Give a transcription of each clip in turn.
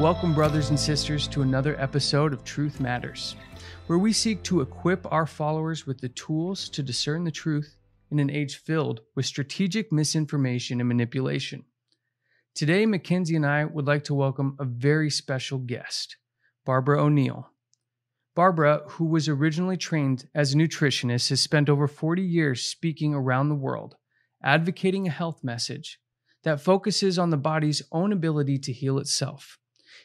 Welcome, brothers and sisters, to another episode of Truth Matters, where we seek to equip our followers with the tools to discern the truth in an age filled with strategic misinformation and manipulation. Today, Mackenzie and I would like to welcome a very special guest, Barbarom O Neill. Barbara, who was originally trained as a nutritionist, has spent over 40 years speaking around the world, advocating a health message that focuses on the body's own ability to heal itself.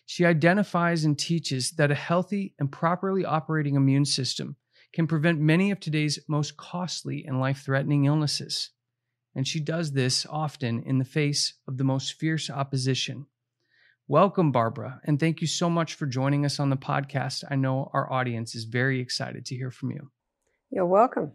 She identifies and teaches that a healthy and properly operating immune system can prevent many of today's most costly and life-threatening illnesses. And she does this often in the face of the most fierce opposition. Welcome, Barbara, and thank you so much for joining us on the podcast. I know our audience is very excited to hear from you. You're welcome.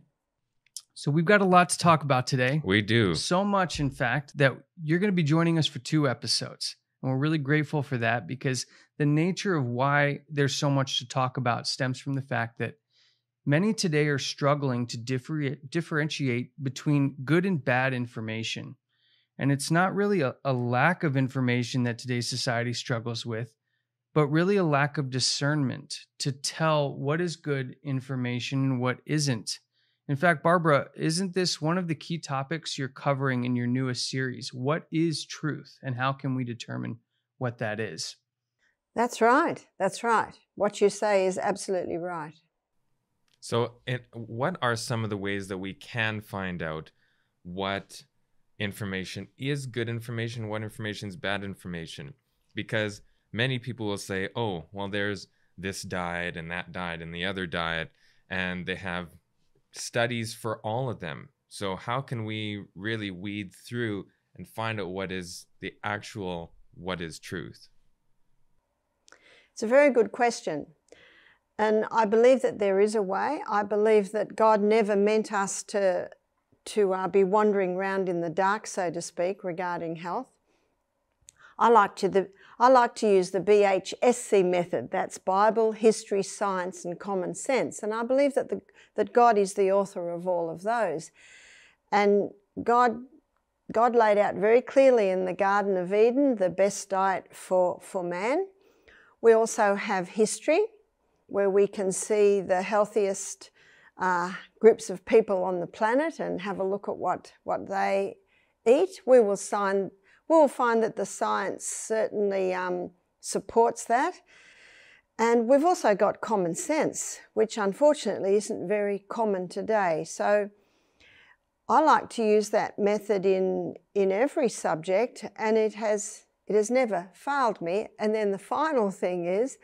So we've got a lot to talk about today. We do. So much, in fact, that you're going to be joining us for 2 episodes. And we're really grateful for that because the nature of why there's so much to talk about stems from the fact that many today are struggling to differentiate between good and bad information. And it's not really a lack of information that today's society struggles with, but really a lack of discernment to tell what is good information and what isn't. In fact, Barbara, isn't this one of the key topics you're covering in your newest series? What is truth and how can we determine what that is? That's right. That's right. What you say is absolutely right. So what are some of the ways that we can find out what information is good information, what information is bad information? Because many people will say, oh, well, there's this diet and that diet and the other diet, and they have studies for all of them. So how can we really weed through and find out what is truth? It's a very good question. And I believe that there is a way. I believe that God never meant us to be wandering around in the dark, so to speak, regarding health. I like to use the BHSC method. That's Bible, history, science, and common sense. And I believe that God is the author of all of those. And God laid out very clearly in the Garden of Eden the best diet for man. We also have history, where we can see the healthiest groups of people on the planet and have a look at what they eat. We will find that the science certainly supports that. And we've also got common sense, which unfortunately isn't very common today. So I like to use that method in every subject, and it has never failed me. And then the final thing is,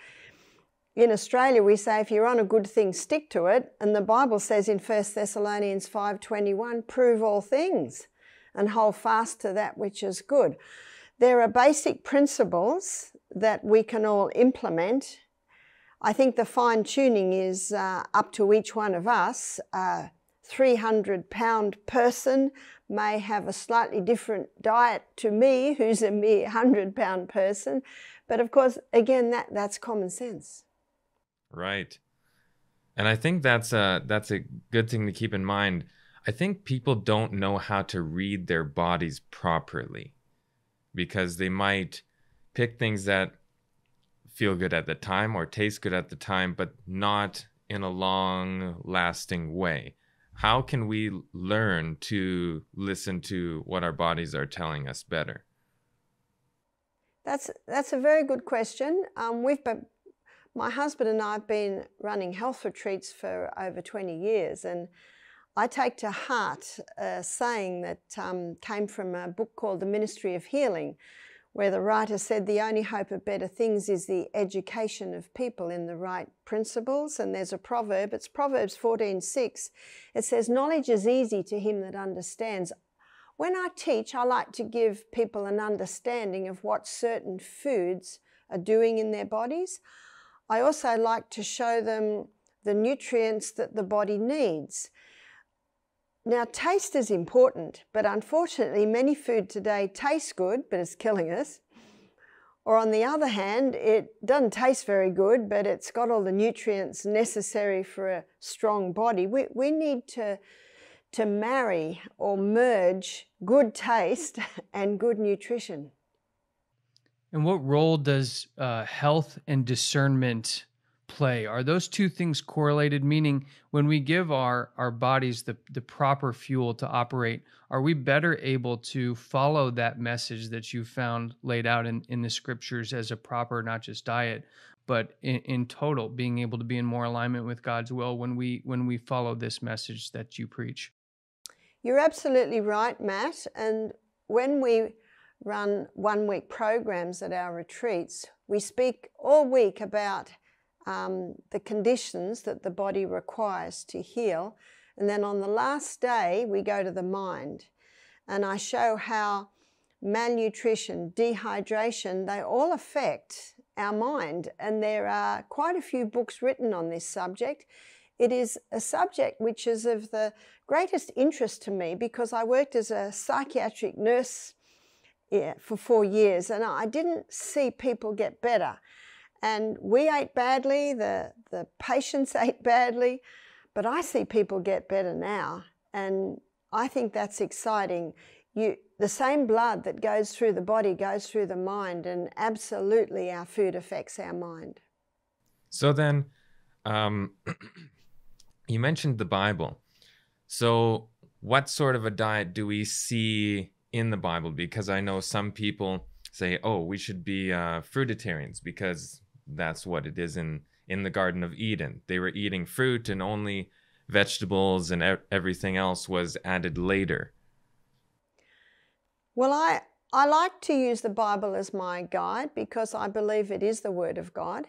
in Australia, we say if you're on a good thing, stick to it. And the Bible says in 1 Thessalonians 5:21, prove all things and hold fast to that which is good. There are basic principles that we can all implement. I think the fine-tuning is up to each one of us. A 300-pound person may have a slightly different diet to me, who's a mere 100-pound person. But of course, again, that's common sense. Right. And I think that's a good thing to keep in mind. I think people don't know how to read their bodies properly because they might pick things that feel good at the time or taste good at the time, but not in a long-lasting way. How can we learn to listen to what our bodies are telling us better? That's a very good question. My husband and I have been running health retreats for over 20 years, and I take to heart a saying that came from a book called The Ministry of Healing, where the writer said the only hope of better things is the education of people in the right principles. And there's a proverb, it's Proverbs 14:6. It says, knowledge is easy to him that understands. When I teach, I like to give people an understanding of what certain foods are doing in their bodies. I also like to show them the nutrients that the body needs. Now, taste is important, but unfortunately, many food today tastes good, but it's killing us. Or on the other hand, it doesn't taste very good, but it's got all the nutrients necessary for a strong body. We need to marry or merge good taste and good nutrition. And what role does health and discernment play? Are those two things correlated? Meaning, when we give our bodies the proper fuel to operate, are we better able to follow that message that you found laid out in the scriptures as a proper, not just diet, but in total, being able to be in more alignment with God's will when we follow this message that you preach? You're absolutely right, Matt. And when we run 1-week programs at our retreats, we speak all week about the conditions that the body requires to heal. And then on the last day, we go to the mind. And I show how malnutrition, dehydration, they all affect our mind. And there are quite a few books written on this subject. It is a subject which is of the greatest interest to me because I worked as a psychiatric nurse for 4 years, and I didn't see people get better. And we ate badly, the patients ate badly, but I see people get better now, and I think that's exciting. The same blood that goes through the body goes through the mind, and absolutely our food affects our mind. So then, you mentioned the Bible. So what sort of a diet do we see in the Bible? Because I know some people say, oh, we should be fruitarians because that's what it is in the Garden of Eden. They were eating fruit and only vegetables, and everything else was added later. Well, I like to use the Bible as my guide because I believe it is the Word of God.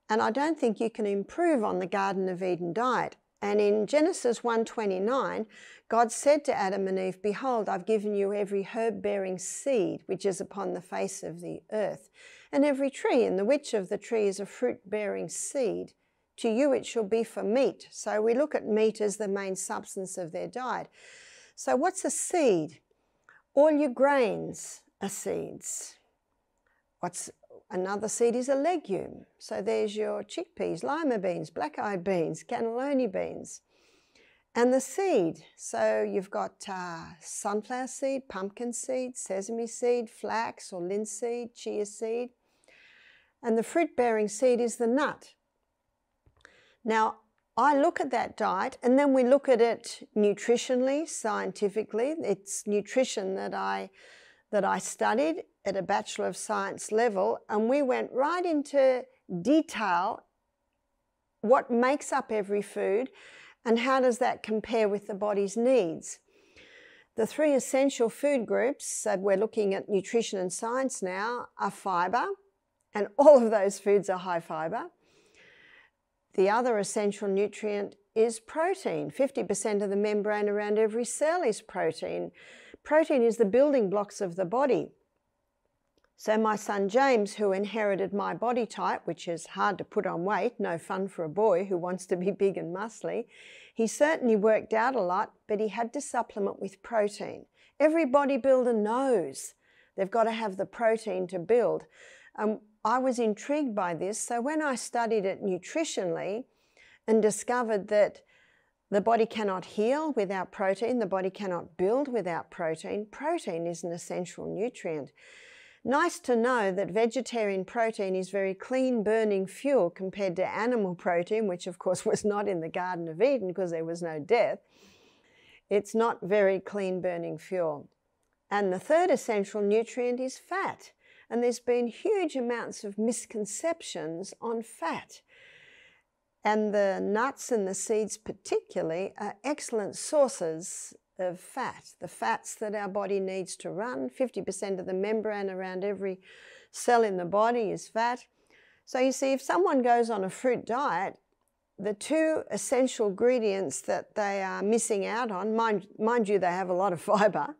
And I don't think you can improve on the Garden of Eden diet. And in Genesis 1:29, God said to Adam and Eve, "Behold, I've given you every herb-bearing seed which is upon the face of the earth, and every tree, in the which of the tree is a fruit-bearing seed. To you it shall be for meat." So we look at meat as the main substance of their diet. So what's a seed? All your grains are seeds. Another seed is a legume. So there's your chickpeas, lima beans, black-eyed beans, cannellini beans. And the seed, so you've got sunflower seed, pumpkin seed, sesame seed, flax or linseed, chia seed. And the fruit-bearing seed is the nut. Now, I look at that diet and then we look at it nutritionally, scientifically. It's nutrition that I studied at a Bachelor of Science level, and we went right into detail what makes up every food and how does that compare with the body's needs. The 3 essential food groups, so we're looking at nutrition and science now, are fibre, and all of those foods are high fibre. The other essential nutrient is protein. 50% of the membrane around every cell is protein. Protein is the building blocks of the body. So my son James, who inherited my body type, which is hard to put on weight, no fun for a boy who wants to be big and muscly, he certainly worked out a lot, but he had to supplement with protein. Every bodybuilder knows they've got to have the protein to build. I was intrigued by this, so when I studied it nutritionally and discovered that the body cannot heal without protein, the body cannot build without protein, protein is an essential nutrient. Nice to know that vegetarian protein is very clean burning fuel compared to animal protein, which of course was not in the Garden of Eden because there was no death. It's not very clean burning fuel. And the third essential nutrient is fat. And there's been huge amounts of misconceptions on fat. And the nuts and the seeds particularly are excellent sources of fat, the fats that our body needs to run. 50% of the membrane around every cell in the body is fat. So you see, if someone goes on a fruit diet, the 2 essential ingredients that they are missing out on, mind you, they have a lot of fibre,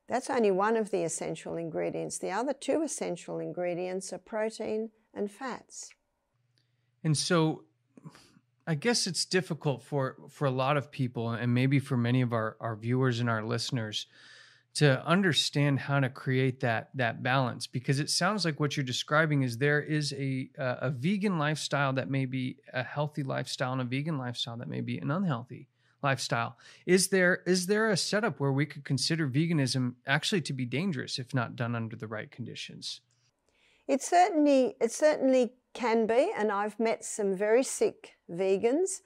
that's only one of the essential ingredients. The other 2 essential ingredients are protein and fats. And so I guess it's difficult for a lot of people, and maybe for many of our viewers and our listeners, to understand how to create that balance, because it sounds like what you're describing is there is a vegan lifestyle that may be a healthy lifestyle and a vegan lifestyle that may be an unhealthy lifestyle. Is there a setup where we could consider veganism actually to be dangerous if not done under the right conditions? It certainly can be, and I've met some very sick vegans.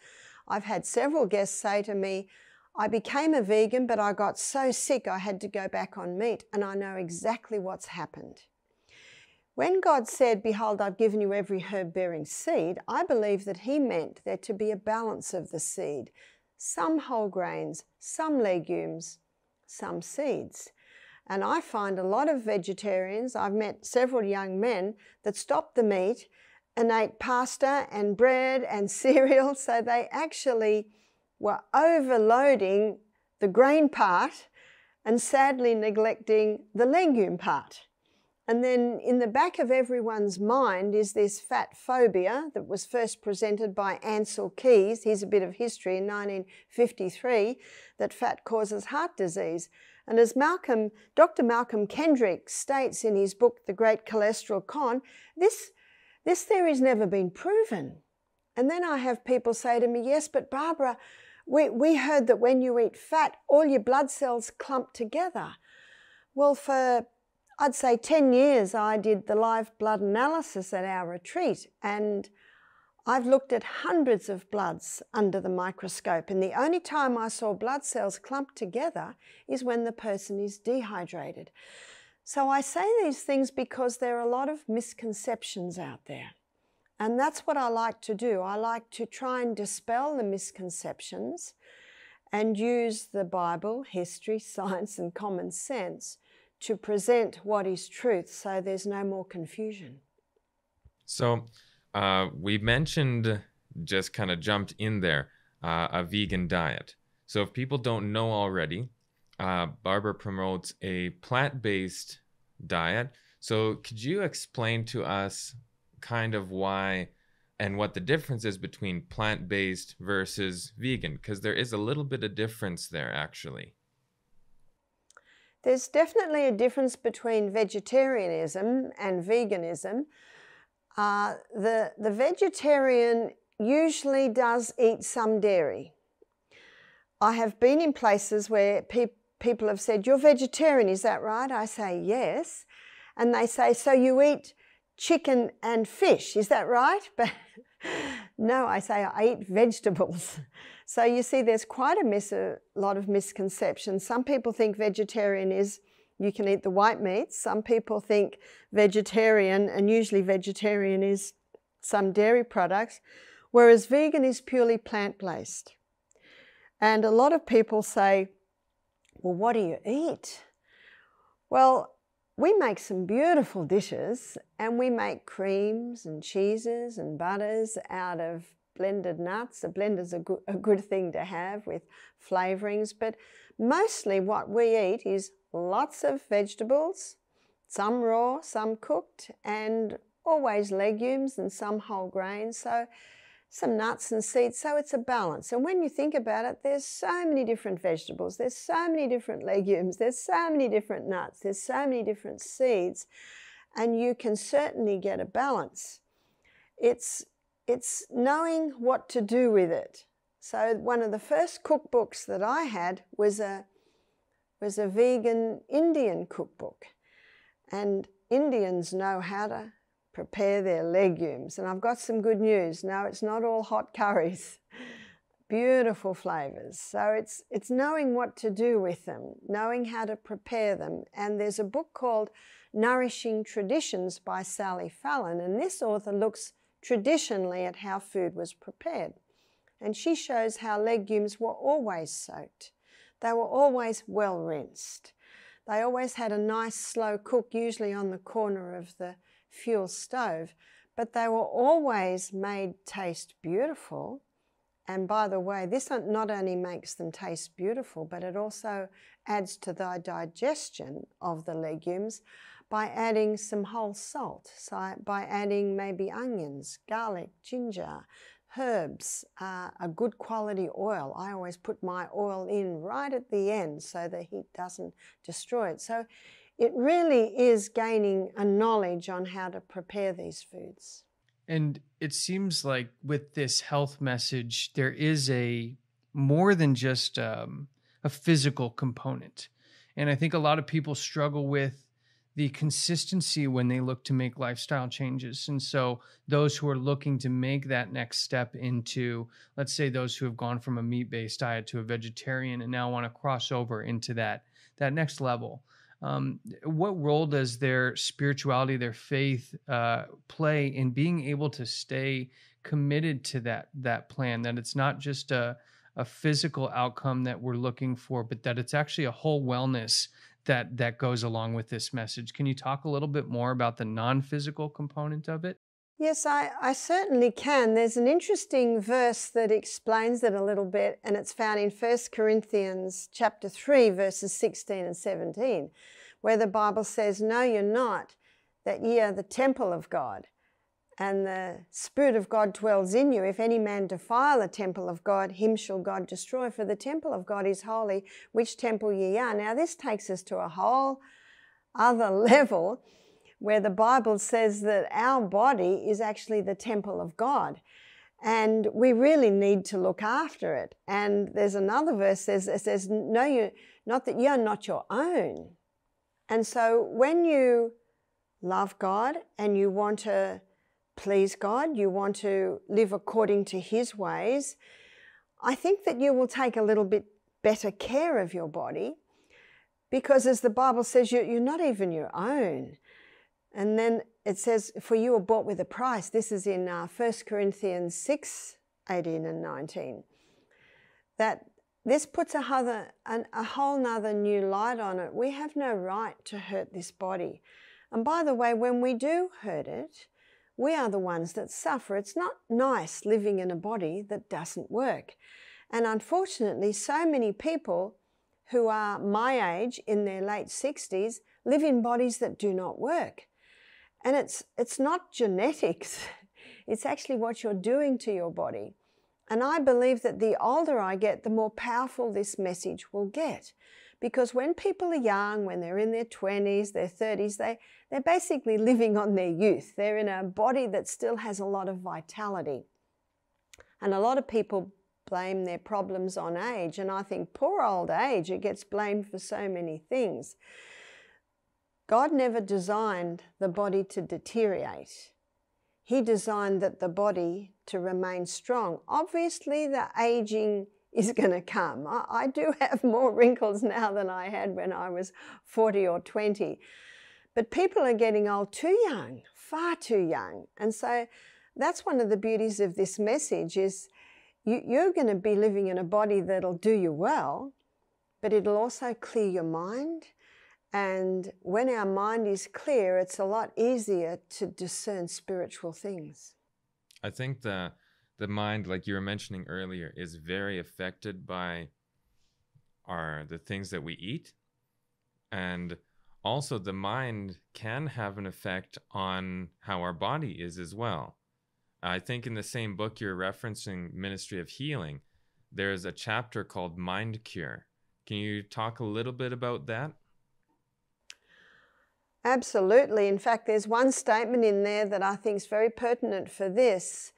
I've had several guests say to me, I became a vegan, but I got so sick I had to go back on meat, and I know exactly what's happened. When God said, behold, I've given you every herb-bearing seed, I believe that he meant there to be a balance of the seed. Some whole grains, some legumes, some seeds. And I find a lot of vegetarians, I've met several young men that stopped the meat and ate pasta and bread and cereal, so they actually were overloading the grain part and sadly neglecting the legume part. And then in the back of everyone's mind is this fat phobia that was first presented by Ansel Keys. Here's a bit of history in 1953, that fat causes heart disease. And as Dr. Malcolm Kendrick states in his book, The Great Cholesterol Con, this theory's never been proven. And then I have people say to me, yes, but Barbara, we heard that when you eat fat, all your blood cells clump together. Well, for I'd say 10 years, I did the live blood analysis at our retreat, and I've looked at hundreds of bloods under the microscope, and the only time I saw blood cells clump together is when the person is dehydrated. So I say these things because there are a lot of misconceptions out there. And that's what I like to do. I like to try and dispel the misconceptions and use the Bible, history, science, and common sense to present what is truth, so there's no more confusion. So we mentioned, just kind of jumped in there, a vegan diet. So if people don't know already, Barbara promotes a plant-based diet. So could you explain to us kind of why and what the difference is between plant-based versus vegan? Because there is a little bit of difference there, actually. There's definitely a difference between vegetarianism and veganism. The vegetarian usually does eat some dairy. I have been in places where people have said, you're vegetarian, is that right? I say, yes. And they say, so you eat chicken and fish, is that right? But no, I say I eat vegetables. So you see, there's quite a lot of misconceptions. Some people think vegetarian is you can eat the white meats. Some people think vegetarian, and usually vegetarian is some dairy products, whereas vegan is purely plant-based. And a lot of people say, well, what do you eat? Well, we make some beautiful dishes, and we make creams and cheeses and butters out of blended nuts. A blender's a good thing to have with flavorings, but mostly what we eat is lots of vegetables, some raw, some cooked, and always legumes and some whole grains, so some nuts and seeds, so it's a balance. And when you think about it, there's so many different vegetables, there's so many different legumes, there's so many different nuts, there's so many different seeds, and you can certainly get a balance. It's knowing what to do with it. So one of the first cookbooks that I had was a vegan Indian cookbook, and Indians know how to prepare their legumes. And I've got some good news. No, it's not all hot curries. Beautiful flavors. So it's knowing what to do with them, knowing how to prepare them. And there's a book called Nourishing Traditions by Sally Fallon, and this author looks traditionally at how food was prepared. And she shows how legumes were always soaked. They were always well rinsed. They always had a nice slow cook, usually on the corner of the fuel stove, but they were always made taste beautiful. And by the way, this not only makes them taste beautiful, but it also adds to the digestion of the legumes by adding some whole salt, so by adding maybe onions, garlic, ginger, herbs, a good quality oil. I always put my oil in right at the end so the heat doesn't destroy it. So it really is gaining a knowledge on how to prepare these foods. And it seems like with this health message, there is more than just a physical component. And I think a lot of people struggle with the consistency when they look to make lifestyle changes. And so those who are looking to make that next step into, let's say those who have gone from a meat-based diet to a vegetarian and now want to cross over into that next level, what role does their spirituality, their faith play in being able to stay committed to that plan, that it's not just a physical outcome that we're looking for, but that it's actually a whole wellness that goes along with this message? Can you talk a little bit more about the non-physical component of it? Yes, I certainly can. There's an interesting verse that explains it a little bit, and it's found in 1 Corinthians chapter 3, verses 16 and 17, where the Bible says, "Know ye not that ye are the temple of God, and the Spirit of God dwells in you. If any man defile the temple of God, him shall God destroy. For the temple of God is holy, which temple ye are." Now this takes us to a whole other level, where the Bible says that our body is actually the temple of God, and we really need to look after it. And there's another verse that says, "Know you not that ye are not your own." And so when you love God and you want to please God, you want to live according to His ways, I think that you will take a little bit better care of your body, because as the Bible says, you're not even your own. And then it says, "For you were bought with a price." This is in 1 Corinthians 6, 18 and 19. That this puts a whole nother new light on it. We have no right to hurt this body. And by the way, when we do hurt it, we are the ones that suffer. It's not nice living in a body that doesn't work. And unfortunately, so many people who are my age, in their late 60s, live in bodies that do not work. And it's not genetics. It's actually what you're doing to your body. And I believe that the older I get, the more powerful this message will get. Because when people are young, when they're in their 20s, their 30s, they're basically living on their youth. They're in a body that still has a lot of vitality. And a lot of people blame their problems on age. And I think, poor old age, it gets blamed for so many things. God never designed the body to deteriorate. He designed the body to remain strong. Obviously, the aging is going to come. I do have more wrinkles now than I had when I was 40 or 20. But people are getting old too young, far too young. And so that's one of the beauties of this message is you're going to be living in a body that'll do you well, but it'll also clear your mind. And when our mind is clear, it's a lot easier to discern spiritual things. I think the mind, like you were mentioning earlier, is very affected by the things that we eat. And also the mind can have an effect on how our body is as well. I think in the same book you're referencing, Ministry of Healing, there's a chapter called Mind Cure. Can you talk a little bit about that? Absolutely. In fact, there's one statement in there that I think is very pertinent for this.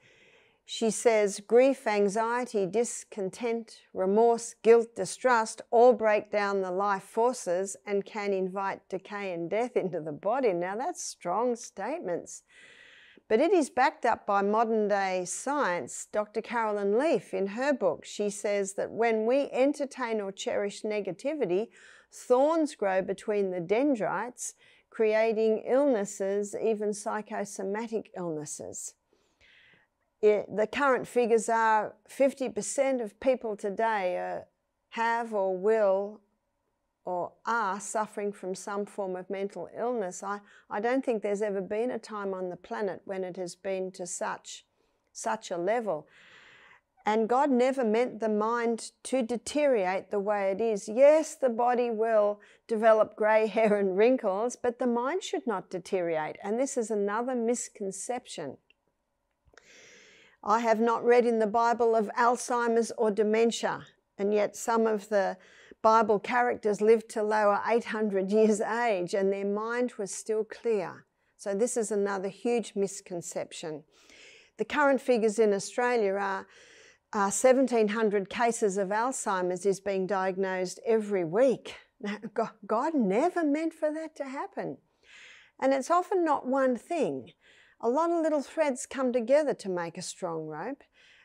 She says, "Grief, anxiety, discontent, remorse, guilt, distrust all break down the life forces and can invite decay and death into the body." Now that's strong statements. But it is backed up by modern day science. Dr. Carolyn Leaf, in her book, she says that when we entertain or cherish negativity, thorns grow between the dendrites, creating illnesses, even psychosomatic illnesses. The current figures are 50% of people today have or will or are suffering from some form of mental illness. I don't think there's ever been a time on the planet when it has been to such a level. And God never meant the mind to deteriorate the way it is. Yes, the body will develop grey hair and wrinkles, but the mind should not deteriorate. And this is another misconception. I have not read in the Bible of Alzheimer's or dementia, and yet some of the Bible characters lived to lower 800 years age and their mind was still clear. So this is another huge misconception. The current figures in Australia are 1,700 cases of Alzheimer's is being diagnosed every week. Now, God never meant for that to happen. And it's often not one thing. A lot of little threads come together to make a strong rope.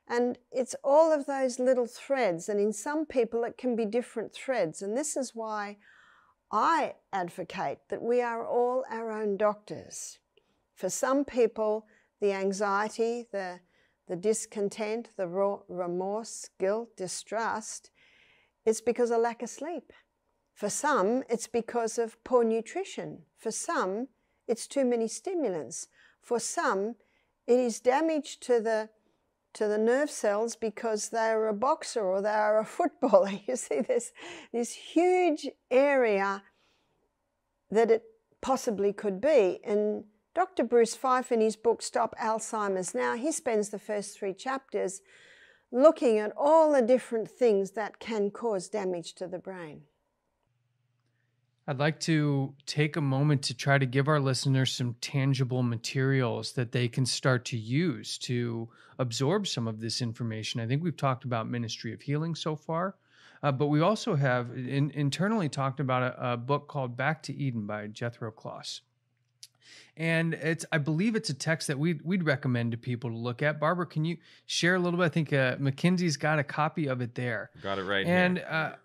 And it's all of those little threads. And in some people, it can be different threads. And this is why I advocate that we are all our own doctors. For some people, the anxiety, the discontent, the remorse, guilt, distrust, it's because of lack of sleep. For some, it's because of poor nutrition. For some, it's too many stimulants. For some, it is damage to the nerve cells because they're a boxer or they're a footballer. You see, there's this huge area that it possibly could be. And Dr. Bruce Fife, in his book, Stop Alzheimer's Now, he spends the first 3 chapters looking at all the different things that can cause damage to the brain. I'd like to take a moment to try to give our listeners some tangible materials that they can start to use to absorb some of this information. I think we've talked about Ministry of Healing so far, but we also have internally talked about a book called Back to Eden by Jethro Kloss. And I believe it's a text that we'd recommend to people to look at. Barbara, can you share a little bit? I think Mackenzie's got a copy of it there. Got it right here. And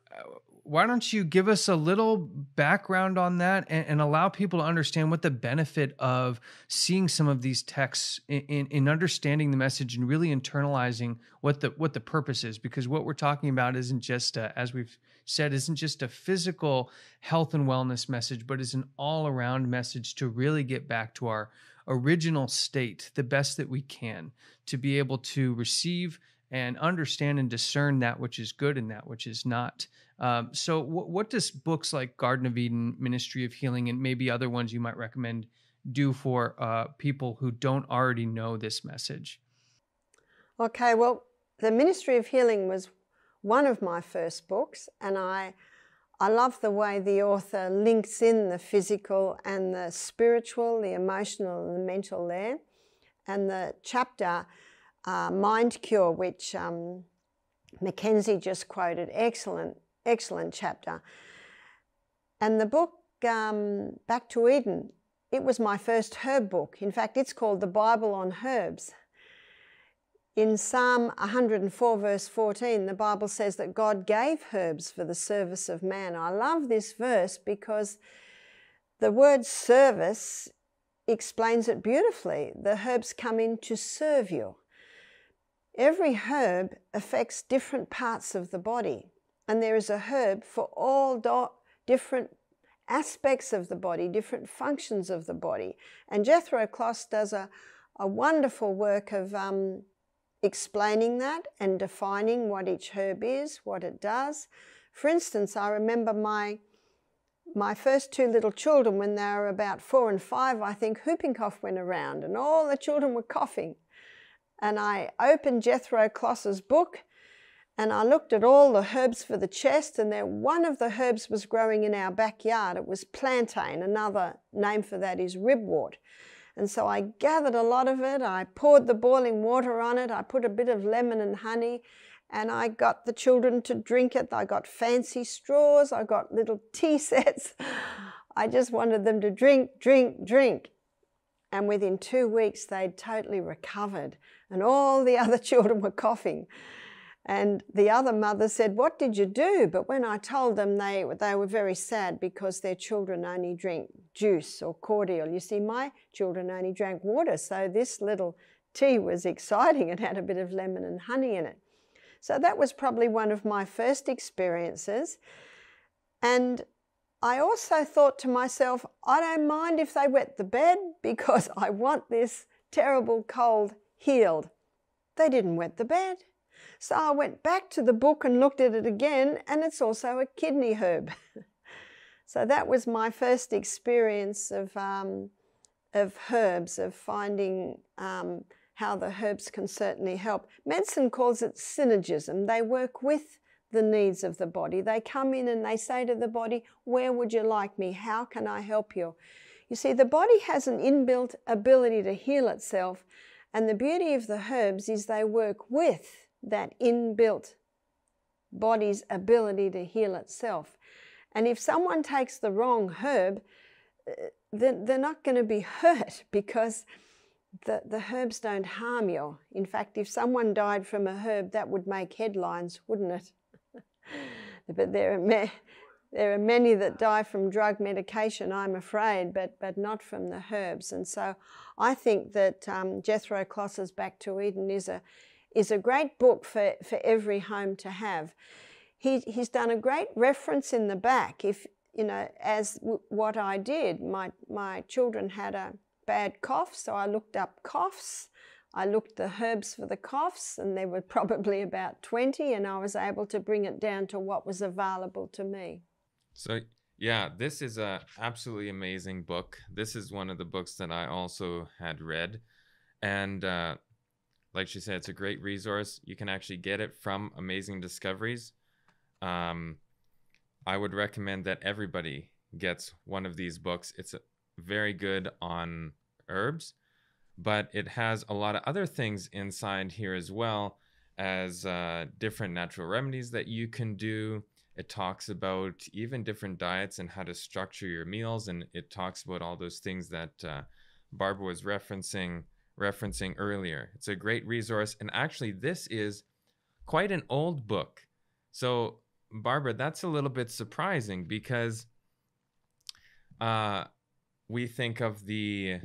why don't you give us a little background on that and allow people to understand what the benefit of seeing some of these texts in understanding the message and really internalizing what the purpose is, because what we're talking about isn't just as we've said, isn't just a physical health and wellness message, but is an all-around message to really get back to our original state, the best that we can, to be able to receive and understand and discern that which is good and that which is not. So what does books like Garden of Eden, Ministry of Healing, and maybe other ones you might recommend do for people who don't already know this message? Okay, well, the Ministry of Healing was one of my first books, and I love the way the author links in the physical and the spiritual, the emotional and the mental there. And the chapter, Mind Cure, which Mackenzie just quoted, excellent chapter. And the book, Back to Eden, it was my first herb book. In fact, it's called the Bible on Herbs. In Psalm 104 verse 14, the Bible says that God gave herbs for the service of man. I love this verse because the word service explains it beautifully. The herbs come in to serve you. Every herb affects different parts of the body, and there is a herb for all different aspects of the body, different functions of the body. And Jethro Kloss does a wonderful work of explaining that and defining what each herb is, what it does. For instance, I remember my first 2 little children, when they were about 4 and 5, I think, whooping cough went around and all the children were coughing. And I opened Jethro Kloss's book and I looked at all the herbs for the chest, and one of the herbs was growing in our backyard. It was plantain. Another name for that is ribwort. And so I gathered a lot of it. I poured the boiling water on it. I put a bit of lemon and honey, and I got the children to drink it. I got fancy straws. I got little tea sets. I just wanted them to drink, drink, drink. And within 2 weeks, they'd totally recovered, and all the other children were coughing. And the other mother said, "What did you do?" But when I told them, they were very sad because their children only drink juice or cordial. You see, my children only drank water, so this little tea was exciting. It had a bit of lemon and honey in it. So that was probably one of my first experiences. And I also thought to myself, I don't mind if they wet the bed because I want this terrible cold healed. They didn't wet the bed. So I went back to the book and looked at it again, and it's also a kidney herb. So that was my first experience of herbs, of finding how the herbs can certainly help. Medicine calls it synergism. They work with the needs of the body. They come in and they say to the body, "Where would you like me? How can I help you?" You see, the body has an inbuilt ability to heal itself, and the beauty of the herbs is they work with that inbuilt body's ability to heal itself. And if someone takes the wrong herb, they're not going to be hurt because the herbs don't harm you. In fact, if someone died from a herb, that would make headlines, wouldn't it? But there are many that die from drug medication, I'm afraid, but not from the herbs. And so I think that Jethro Kloss's Back to Eden is a great book for every home to have. He's done a great reference in the back. If you know, as what I did, my children had a bad cough, so I looked up coughs. I looked the herbs for the coughs, and there were probably about 20, and I was able to bring it down to what was available to me. So yeah, this is a absolutely amazing book. This is one of the books that I also had read, and like she said, it's a great resource. You can actually get it from Amazing Discoveries. I would recommend that everybody gets one of these books. It's very good on herbs, but it has a lot of other things inside here as well as different natural remedies that you can do. It talks about even different diets and how to structure your meals, and it talks about all those things that Barbara was referencing earlier. It's a great resource, and actually this is quite an old book. So Barbara, that's a little bit surprising because we think of the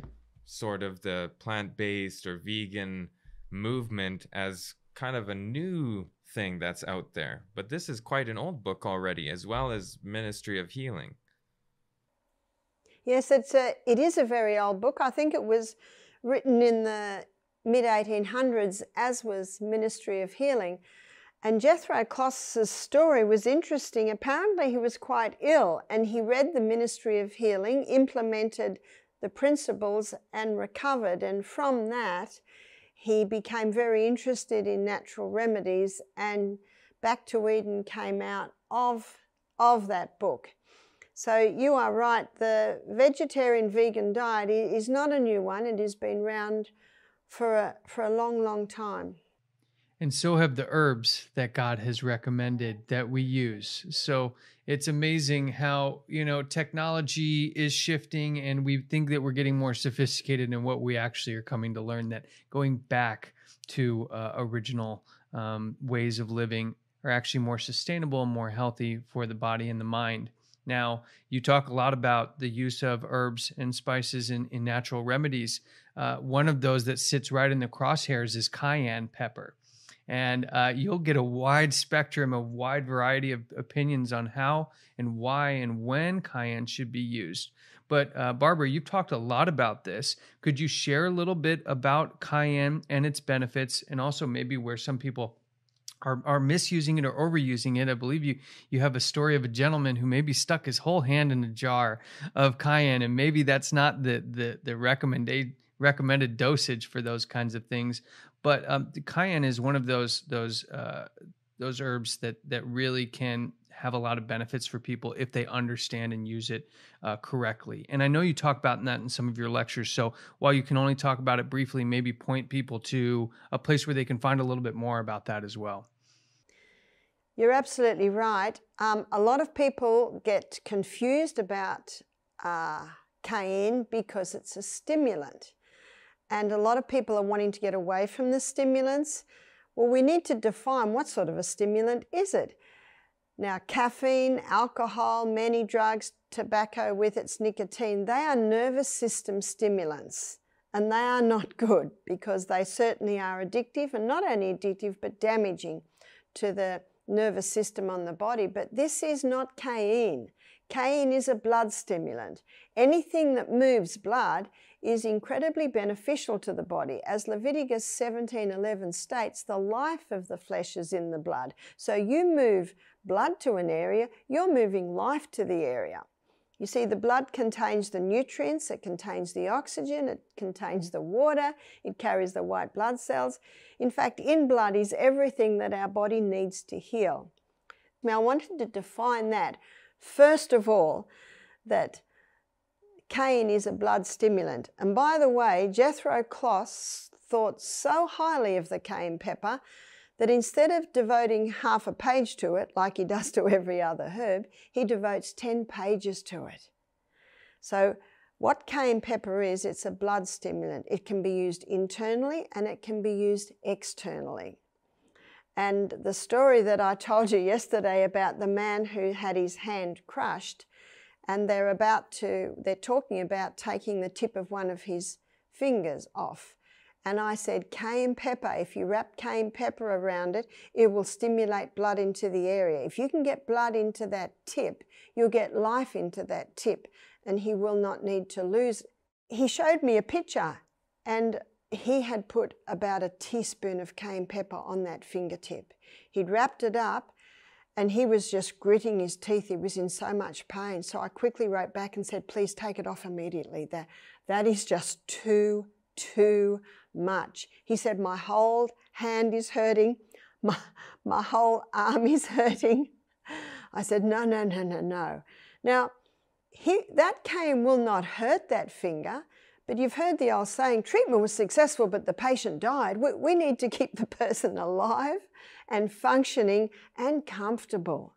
sort of the plant-based or vegan movement as kind of a new thing that's out there. But this is quite an old book already, as well as Ministry of Healing. Yes, it is a very old book. I think it was written in the mid-1800s, as was Ministry of Healing. And Jethro Kloss's story was interesting. Apparently he was quite ill, and he read the Ministry of Healing, implemented the principles and recovered. And from that, he became very interested in natural remedies, and Back to Eden came out of that book. So you are right, the vegetarian vegan diet is not a new one. It has been around for a long, long time. And so have the herbs that God has recommended that we use. So it's amazing how, technology is shifting, and we think that we're getting more sophisticated in what we actually are coming to learn, that going back to original ways of living are actually more sustainable and more healthy for the body and the mind. Now, you talk a lot about the use of herbs and spices in natural remedies. One of those that sits right in the crosshairs is cayenne pepper. And you'll get a wide spectrum, a wide variety of opinions on how and why and when cayenne should be used. But Barbara, you've talked a lot about this. Could you share a little bit about cayenne and its benefits, and also maybe where some people are misusing it or overusing it? I believe you have a story of a gentleman who maybe stuck his whole hand in a jar of cayenne, and maybe that's not the recommended dosage for those kinds of things. But the cayenne is one of those herbs that really can have a lot of benefits for people if they understand and use it correctly. And I know you talk about that in some of your lectures. So while you can only talk about it briefly, maybe point people to a place where they can find a little bit more about that as well. You're absolutely right. A lot of people get confused about cayenne because it's a stimulant. And a lot of people are wanting to get away from the stimulants. Well, we need to define what sort of a stimulant is it. Now, caffeine, alcohol, many drugs, tobacco with its nicotine, they are nervous system stimulants. And they are not good because they certainly are addictive, and not only addictive, but damaging to the nervous system on the body. But this is not cayenne. Cayenne is a blood stimulant. Anything that moves blood is incredibly beneficial to the body. As Leviticus 17:11 states, the life of the flesh is in the blood. So you move blood to an area, you're moving life to the area. You see, the blood contains the nutrients, it contains the oxygen, it contains the water, it carries the white blood cells. In fact, in blood is everything that our body needs to heal. Now, I wanted to define that. First of all, that cayenne is a blood stimulant. And by the way, Jethro Kloss thought so highly of the cayenne pepper that instead of devoting half a page to it, like he does to every other herb, he devotes 10 pages to it. So what cayenne pepper is, it's a blood stimulant. It can be used internally and it can be used externally. And the story that I told you yesterday about the man who had his hand crushed, and they're talking about taking the tip of one of his fingers off. And I said, cayenne pepper, if you wrap cayenne pepper around it, it will stimulate blood into the area. If you can get blood into that tip, you'll get life into that tip, and he will not need to lose. He showed me a picture, and he had put about a teaspoon of cayenne pepper on that fingertip. He'd wrapped it up, and he was just gritting his teeth. He was in so much pain. So I quickly wrote back and said, please take it off immediately. That is just too much. He said, my whole hand is hurting. My whole arm is hurting. I said, no. Now, that cayenne will not hurt that finger, but you've heard the old saying, treatment was successful, but the patient died. We need to keep the person alive and functioning and comfortable.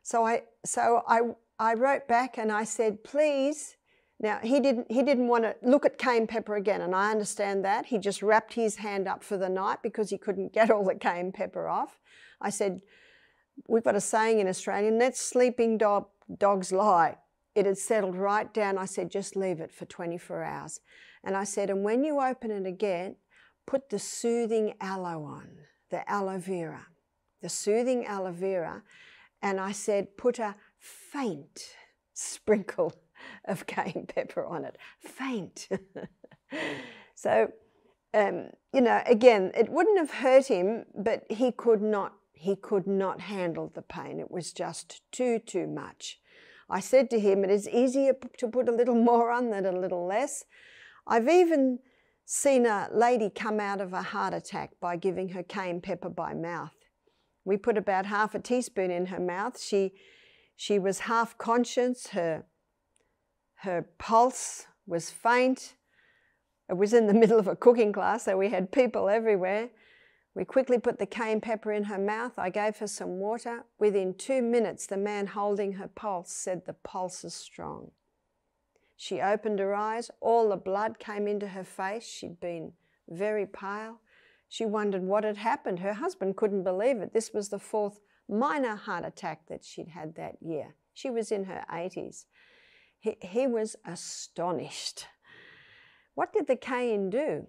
So I wrote back and I said, please. Now, he didn't want to look at cayenne pepper again, and I understand that. He just wrapped his hand up for the night because he couldn't get all the cayenne pepper off. I said, we've got a saying in Australia, let sleeping dogs lie. It had settled right down. I said, just leave it for 24 hours. And I said, and when you open it again, put the soothing aloe on, the aloe vera, the soothing aloe vera. And I said, put a faint sprinkle of cayenne pepper on it, faint. So, you know, again, it wouldn't have hurt him, but he could not handle the pain. It was just too much. I said to him, it is easier to put a little more on than a little less. I've even seen a lady come out of a heart attack by giving her cayenne pepper by mouth. We put about half a teaspoon in her mouth. She was half conscious. Her pulse was faint. It was in the middle of a cooking class, so we had people everywhere. We quickly put the cayenne pepper in her mouth. I gave her some water. Within 2 minutes, the man holding her pulse said the pulse is strong. She opened her eyes. All the blood came into her face. She'd been very pale. She wondered what had happened. Her husband couldn't believe it. This was the 4th minor heart attack that she'd had that year. She was in her 80s. He was astonished. What did the cayenne do?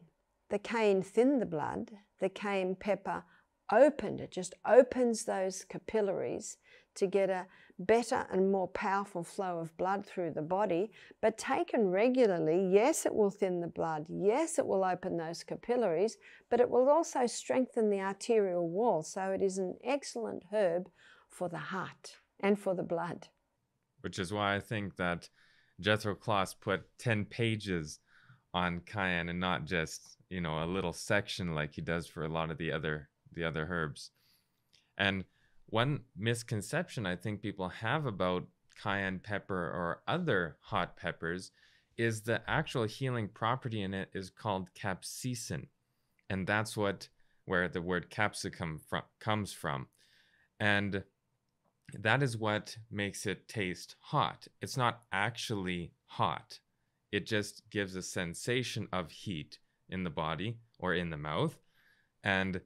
The cayenne thinned the blood. The cayenne pepper opened. It just opens those capillaries to get a better and more powerful flow of blood through the body. But taken regularly, yes, it will thin the blood. Yes, it will open those capillaries, but it will also strengthen the arterial wall. So it is an excellent herb for the heart and for the blood. Which is why I think that Jethro Kloss put 10 pages on cayenne and not just, you know, a little section like he does for a lot of the other herbs. And one misconception I think people have about cayenne pepper or other hot peppers is the actual healing property in it is called capsaicin. And that's where the word capsicum comes from. And that is what makes it taste hot. It's not actually hot. It just gives a sensation of heat in the body or in the mouth. And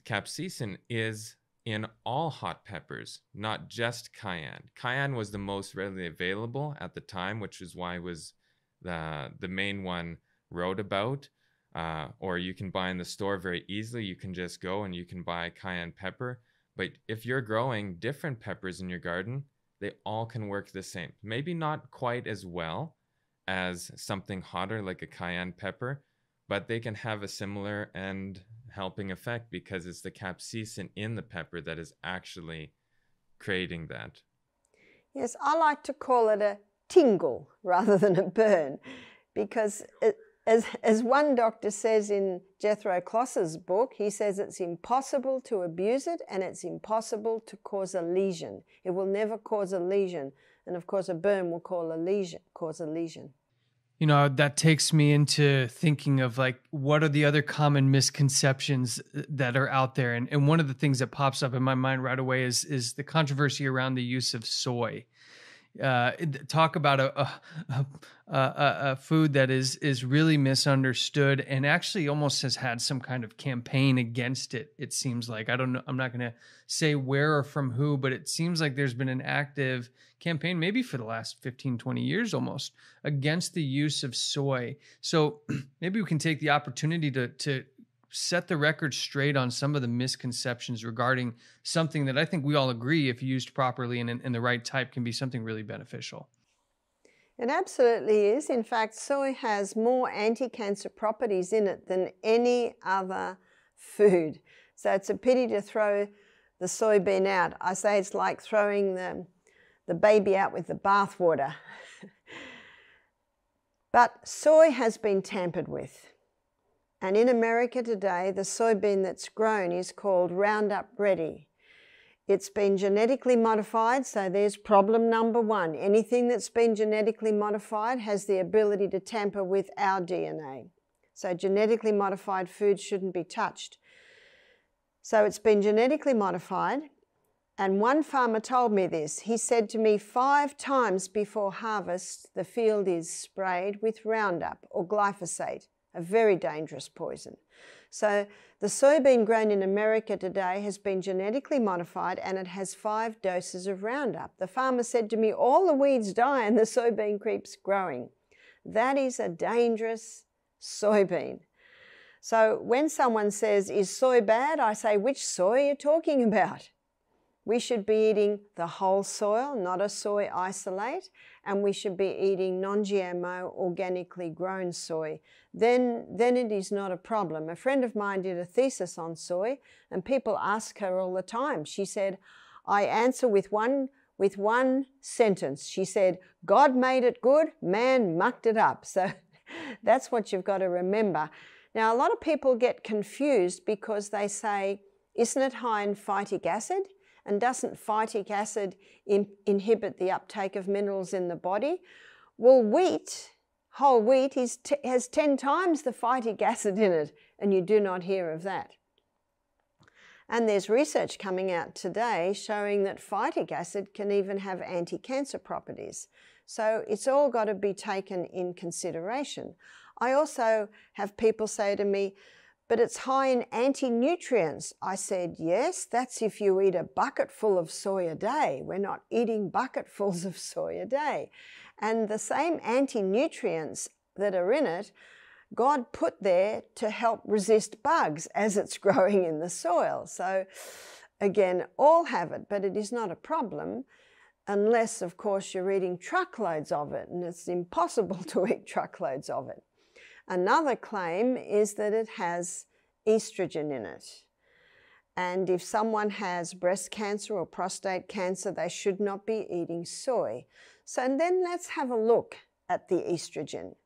capsaicin is in all hot peppers, not just cayenne. Cayenne was the most readily available at the time, which is why it was the main one wrote about. Or you can buy in the store very easily. You can just go and you can buy cayenne pepper. But if you're growing different peppers in your garden, they all can work the same. Maybe not quite as well as something hotter like a cayenne pepper, but they can have a similar and helping effect because it's the capsaicin in the pepper that is actually creating that. Yes, I like to call it a tingle rather than a burn, because as one doctor says in Jethro Kloss's book, he says it's impossible to abuse it and it's impossible to cause a lesion. It will never cause a lesion. And of course, a burn will cause a lesion. You know, that takes me into thinking of like, what are the other common misconceptions that are out there? And one of the things that pops up in my mind right away is the controversy around the use of soy. talk about a food that is really misunderstood and actually almost has had some kind of campaign against it. It seems like, I don't know, I'm not going to say where or from who, but it seems like there's been an active campaign, maybe for the last 15, 20 years almost, against the use of soy. So maybe we can take the opportunity to set the record straight on some of the misconceptions regarding something that I think we all agree, if used properly and in the right type, can be something really beneficial. It absolutely is. In fact, soy has more anti-cancer properties in it than any other food. So it's a pity to throw the soybean out. I say it's like throwing the baby out with the bathwater. But soy has been tampered with. And in America today, the soybean that's grown is called Roundup Ready. It's been genetically modified, so there's problem number one. Anything that's been genetically modified has the ability to tamper with our DNA. So genetically modified foods shouldn't be touched. So it's been genetically modified, and one farmer told me this. He said to me, 5 times before harvest, the field is sprayed with Roundup or glyphosate, a very dangerous poison. So the soybean grown in America today has been genetically modified, and it has 5 doses of Roundup. The farmer said to me, all the weeds die and the soybean keeps growing. That is a dangerous soybean. So when someone says, is soy bad? I say, which soy are you talking about? We should be eating the whole soil, not a soy isolate, and we should be eating non-GMO, organically grown soy. Then it is not a problem. A friend of mine did a thesis on soy, and people ask her all the time. She said, I answer with one sentence. She said, God made it good, man mucked it up. So that's what you've got to remember. Now, a lot of people get confused because they say, isn't it high in phytic acid? And doesn't phytic acid inhibit the uptake of minerals in the body? Well, whole wheat has 10 times the phytic acid in it, and you do not hear of that. And there's research coming out today showing that phytic acid can even have anti-cancer properties. So it's all got to be taken in consideration. I also have people say to me, but it's high in anti-nutrients. I said, yes, that's if you eat a bucketful of soy a day. We're not eating bucketfuls of soy a day. And the same anti-nutrients that are in it, God put there to help resist bugs as it's growing in the soil. So again, all have it, but it is not a problem unless, of course, you're eating truckloads of it, and it's impossible to eat truckloads of it. Another claim is that it has estrogen in it. And if someone has breast cancer or prostate cancer, they should not be eating soy. So then let's have a look at the estrogen.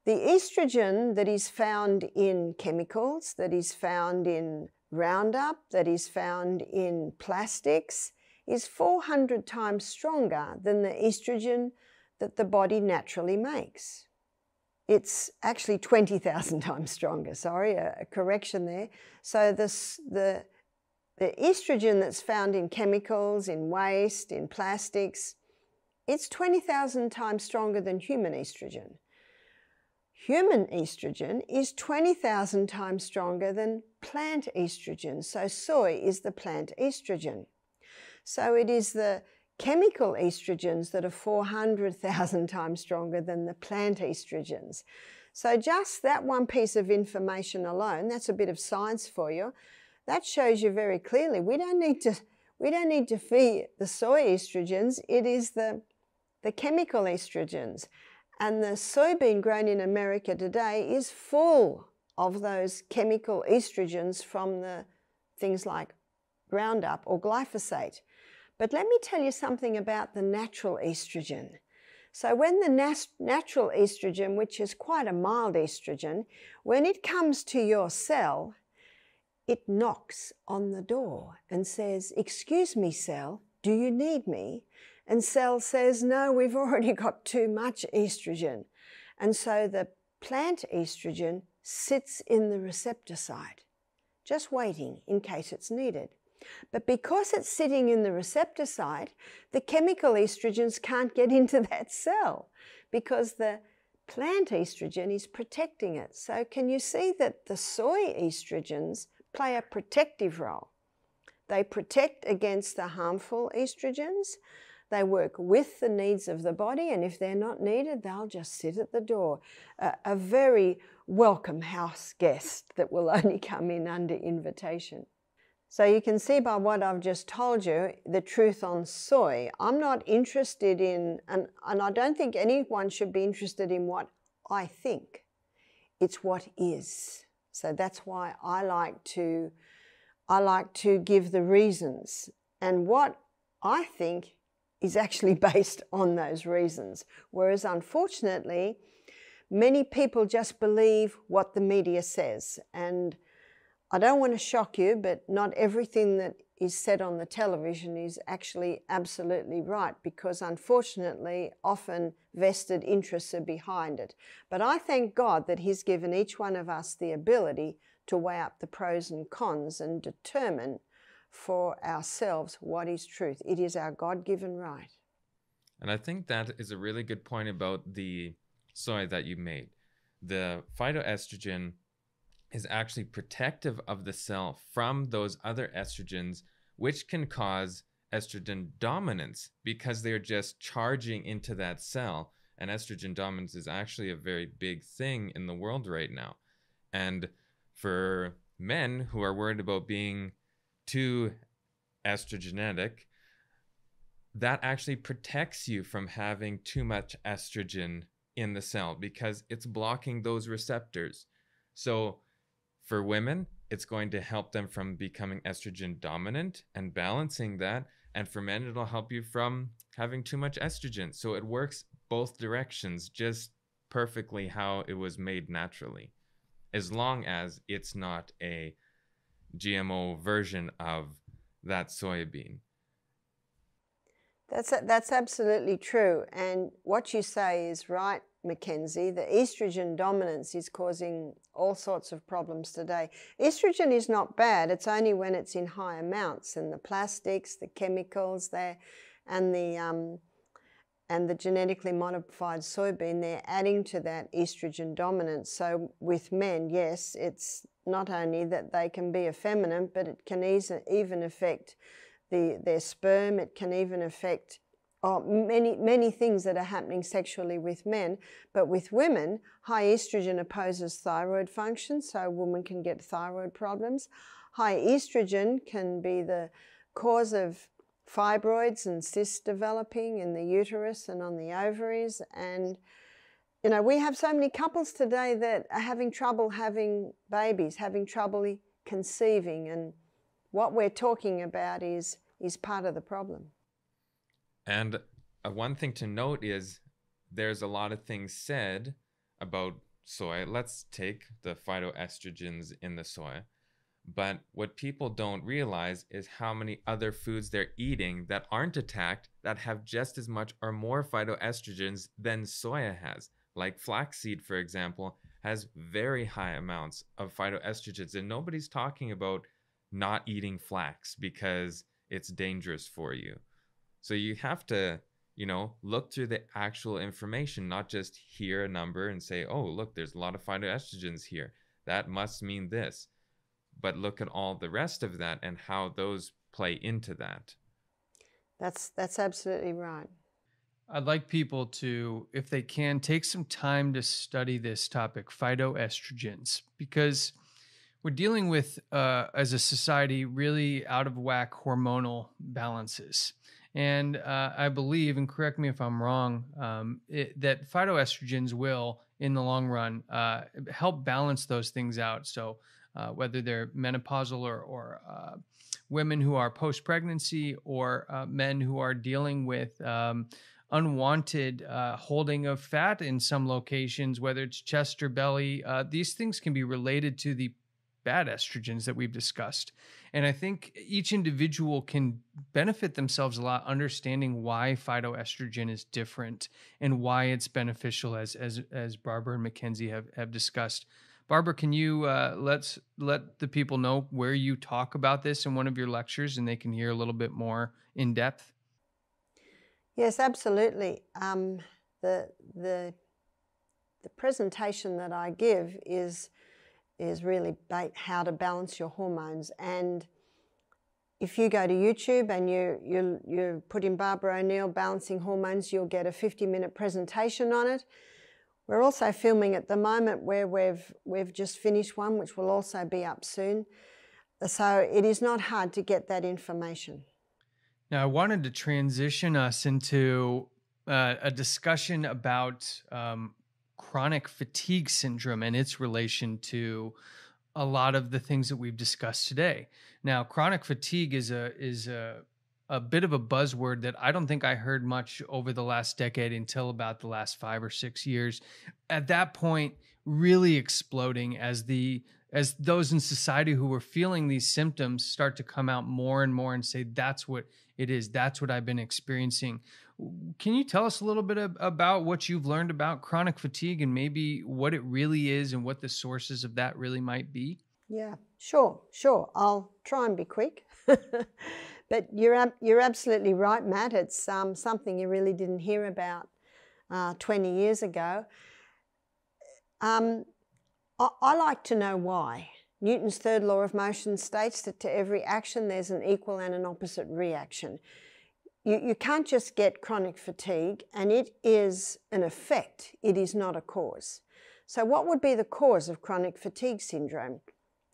The estrogen that is found in chemicals, that is found in Roundup, that is found in plastics, is 400 times stronger than the estrogen that the body naturally makes. It's actually 20,000 times stronger, sorry, a correction there. So the estrogen that's found in chemicals, in waste, in plastics, it's 20,000 times stronger than human estrogen. Human estrogen is 20,000 times stronger than plant estrogen. So soy is the plant estrogen. So it is the chemical estrogens that are 400,000 times stronger than the plant estrogens. So just that one piece of information alone, that's a bit of science for you, that shows you very clearly we don't need to feed the soy estrogens. It is the chemical estrogens. And the soybean grown in America today is full of those chemical estrogens from the things like Roundup or glyphosate. But let me tell you something about the natural estrogen. So when the natural estrogen, which is quite a mild estrogen, when it comes to your cell, it knocks on the door and says, excuse me, cell, do you need me? And cell says, no, we've already got too much estrogen. And so the plant estrogen sits in the receptor site, just waiting in case it's needed. But because it's sitting in the receptor site, the chemical estrogens can't get into that cell because the plant estrogen is protecting it. So can you see that the soy estrogens play a protective role? They protect against the harmful estrogens. They work with the needs of the body, and if they're not needed, they'll just sit at the door. A very welcome house guest that will only come in under invitation. So you can see by what I've just told you, the truth on soy. I'm not interested in, and I don't think anyone should be interested in what I think. It's what is. So that's why I like to give the reasons. And what I think is actually based on those reasons. Whereas unfortunately, many people just believe what the media says. And I don't want to shock you, but not everything that is said on the television is actually absolutely right, because unfortunately, often vested interests are behind it. But I thank God that He's given each one of us the ability to weigh up the pros and cons and determine for ourselves what is truth. It is our God-given right. And I think that is a really good point about the soy that you made. The phytoestrogen is actually protective of the cell from those other estrogens, which can cause estrogen dominance because they're just charging into that cell. And estrogen dominance is actually a very big thing in the world right now. And for men who are worried about being too estrogenetic, that actually protects you from having too much estrogen in the cell because it's blocking those receptors. So for women, it's going to help them from becoming estrogen dominant and balancing that. And for men, it'll help you from having too much estrogen. So it works both directions, just perfectly how it was made naturally, as long as it's not a GMO version of that soybean. That's absolutely true. And what you say is right, Mackenzie. The estrogen dominance is causing all sorts of problems today. Estrogen is not bad. It's only when it's in high amounts, and the plastics, the chemicals there, and the genetically modified soybean, they're adding to that estrogen dominance. So with men, yes, it's not only that they can be effeminate, but it can even affect their sperm. It can even affect many things that are happening sexually with men. But with women, high estrogen opposes thyroid function, so a woman can get thyroid problems. High estrogen can be the cause of fibroids and cysts developing in the uterus and on the ovaries. And you know, we have so many couples today that are having trouble having babies, having trouble conceiving, and what we're talking about is part of the problem. And one thing to note is there's a lot of things said about soy. Let's take the phytoestrogens in the soy. But what people don't realize is how many other foods they're eating that aren't attacked that have just as much or more phytoestrogens than soya has. Like flaxseed, for example, has very high amounts of phytoestrogens. And nobody's talking about not eating flax because it's dangerous for you. So you have to, look through the actual information, not just hear a number and say, oh, look, there's a lot of phytoestrogens here. That must mean this. But look at all the rest of that and how those play into that. That's absolutely right. I'd like people to, if they can, take some time to study this topic, phytoestrogens, because we're dealing with, as a society, really out of whack hormonal balances. And I believe, and correct me if I'm wrong, that phytoestrogens will, in the long run, help balance those things out. So whether they're menopausal or women who are post-pregnancy or men who are dealing with unwanted holding of fat in some locations, whether it's chest or belly, these things can be related to the bad estrogens that we've discussed. And I think each individual can benefit themselves a lot understanding why phytoestrogen is different and why it's beneficial, as Barbara and Mackenzie have discussed. Barbara, can you let the people know where you talk about this in one of your lectures, and they can hear a little bit more in depth? Yes, absolutely. The presentation that I give is really how to balance your hormones. And if you go to YouTube and you put in Barbarom O Neill balancing hormones, you'll get a 50-minute presentation on it. We're also filming at the moment where we've just finished one, which will also be up soon. So it is not hard to get that information. Now, I wanted to transition us into a discussion about chronic fatigue syndrome and its relation to a lot of the things that we've discussed today. Now, chronic fatigue is a bit of a buzzword that I don't think I heard much over the last decade until about the last 5 or 6 years. At that point, really exploding as those in society who were feeling these symptoms start to come out more and more and say, that's what it is. That's what I've been experiencing. Can you tell us a little bit about what you've learned about chronic fatigue and maybe what it really is and what the sources of that really might be? Yeah, sure. I'll try and be quick. But you're absolutely right, Matt. It's something you really didn't hear about 20 years ago. I like to know why. Newton's third law of motion states that to every action there's an equal and an opposite reaction. You can't just get chronic fatigue, and it is an effect. It is not a cause. So what would be the cause of chronic fatigue syndrome?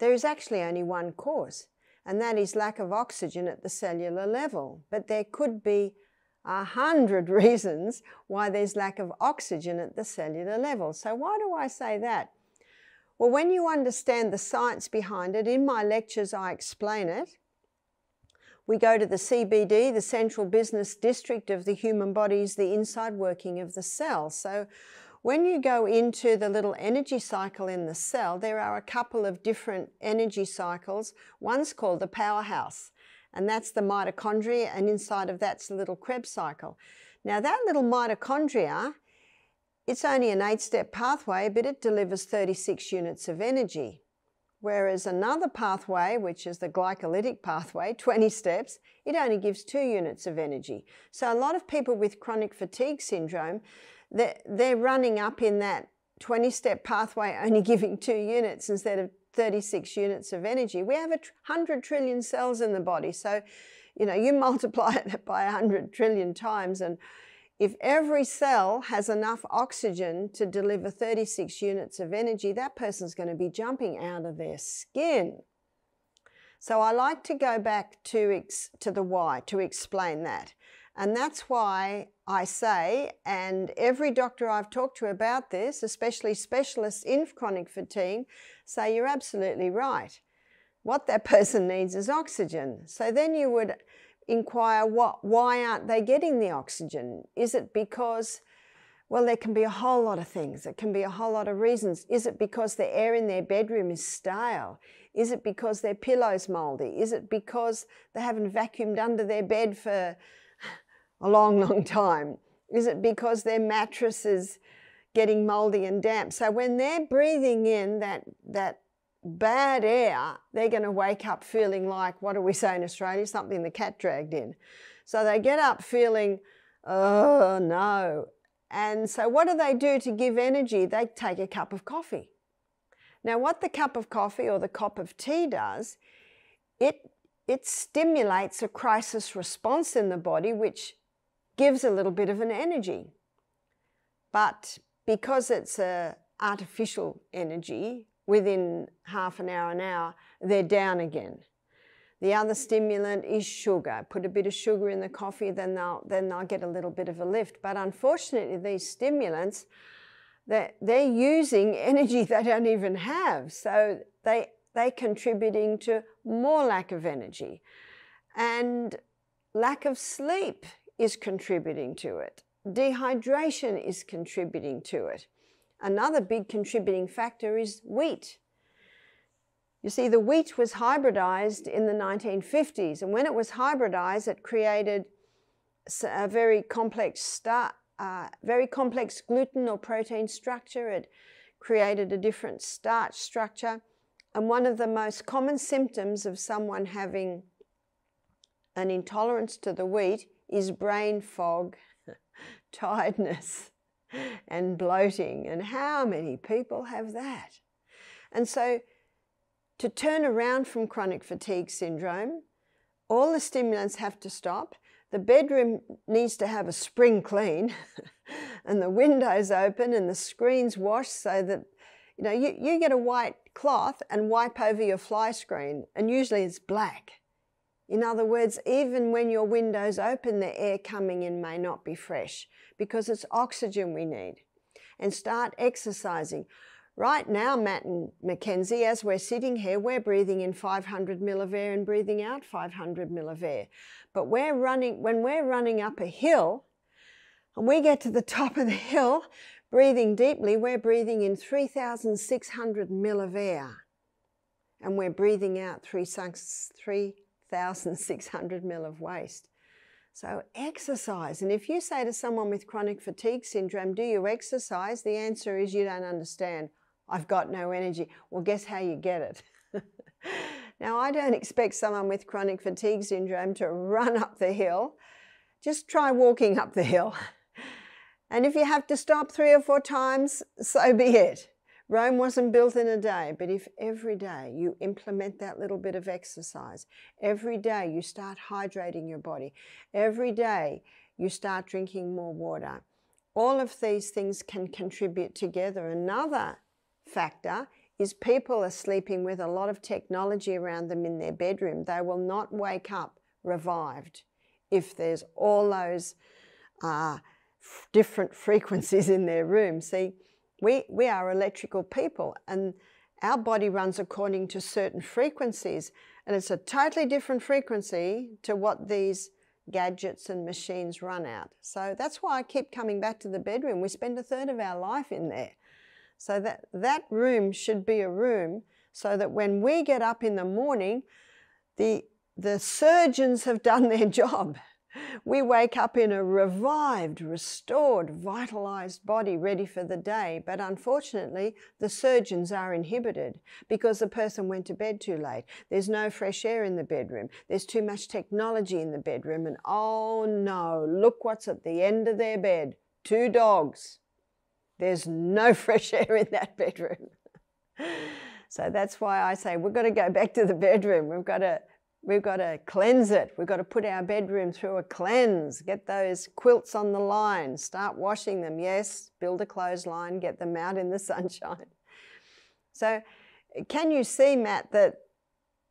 There is actually only one cause, and that is lack of oxygen at the cellular level. But there could be 100 reasons why there's lack of oxygen at the cellular level. So why do I say that? Well, when you understand the science behind it, in my lectures I explain it. We go to the CBD, the central business district of the human body, is the inside working of the cell. So when you go into the little energy cycle in the cell, there are a couple of different energy cycles. One's called the powerhouse, and that's the mitochondria, and inside of that's the little Krebs cycle. Now that little mitochondria, it's only an 8-step pathway, but it delivers 36 units of energy. Whereas another pathway, which is the glycolytic pathway, 20 steps, it only gives 2 units of energy. So a lot of people with chronic fatigue syndrome, they're running up in that 20-step pathway only giving 2 units instead of 36 units of energy. We have 100 trillion cells in the body. So, you multiply it by 100 trillion times, and if every cell has enough oxygen to deliver 36 units of energy, that person's going to be jumping out of their skin. So I like to go back to the why, to explain that. And that's why I say, and every doctor I've talked to about this, especially specialists in chronic fatigue, say you're absolutely right. What that person needs is oxygen. So then you would inquire, why aren't they getting the oxygen? Is it because, well, there can be a whole lot of things. It can be a whole lot of reasons. Is it because the air in their bedroom is stale? Is it because their pillow's mouldy? Is it because they haven't vacuumed under their bed for a long, long time? Is it because their mattress is getting mouldy and damp? So when they're breathing in that bad air, they're going to wake up feeling like, what do we say in Australia, something the cat dragged in. So they get up feeling, oh no. And so what do they do to give energy? They take a cup of coffee. Now what the cup of coffee or the cup of tea does, it stimulates a crisis response in the body, which gives a little bit of an energy. But because it's an artificial energy, within half an hour, they're down again. The other stimulant is sugar. Put a bit of sugar in the coffee, then they'll get a little bit of a lift. But unfortunately, these stimulants, they're using energy they don't even have. So they're contributing to more lack of energy. And lack of sleep is contributing to it. Dehydration is contributing to it. Another big contributing factor is wheat. You see, the wheat was hybridized in the 1950s, and when it was hybridized, it created a very complex gluten or protein structure. It created a different starch structure. And one of the most common symptoms of someone having an intolerance to the wheat is brain fog, tiredness, and bloating. And how many people have that? And so to turn around from chronic fatigue syndrome, all the stimulants have to stop. The bedroom needs to have a spring clean and the windows open and the screens washed so that, you know, you get a white cloth and wipe over your fly screen, and usually it's black. In other words, even when your windows open, the air coming in may not be fresh because it's oxygen we need. And start exercising. Right now, Matt and Mackenzie, as we're sitting here, we're breathing in 500 mil of air and breathing out 500 mil of air. But when we're running up a hill and we get to the top of the hill, breathing deeply, we're breathing in 3,600 mil of air. And we're breathing out 3,600 mil of waste. So exercise. And if you say to someone with chronic fatigue syndrome, do you exercise? The answer is you don't understand. I've got no energy. Well, guess how you get it? Now, I don't expect someone with chronic fatigue syndrome to run up the hill. Just try walking up the hill. And if you have to stop 3 or 4 times, so be it. Rome wasn't built in a day, but if every day you implement that little bit of exercise, every day you start hydrating your body, every day you start drinking more water, all of these things can contribute together. Another factor is people are sleeping with a lot of technology around them in their bedroom. They will not wake up revived if there's all those different frequencies in their room. See, we are electrical people and our body runs according to certain frequencies, and it's a totally different frequency to what these gadgets and machines run out. So that's why I keep coming back to the bedroom. We spend 1/3 of our life in there. So that room should be a room so that when we get up in the morning, the surgeons have done their job. We wake up in a revived, restored, vitalized body ready for the day. But unfortunately, the surgeons are inhibited because the person went to bed too late. There's no fresh air in the bedroom. There's too much technology in the bedroom. And oh no, look what's at the end of their bed. 2 dogs. There's no fresh air in that bedroom. So that's why I say we've got to go back to the bedroom. We've got to cleanse it. We've got to put our bedroom through a cleanse, get those quilts on the line, start washing them. Yes, build a clothesline, get them out in the sunshine. So can you see, Matt, that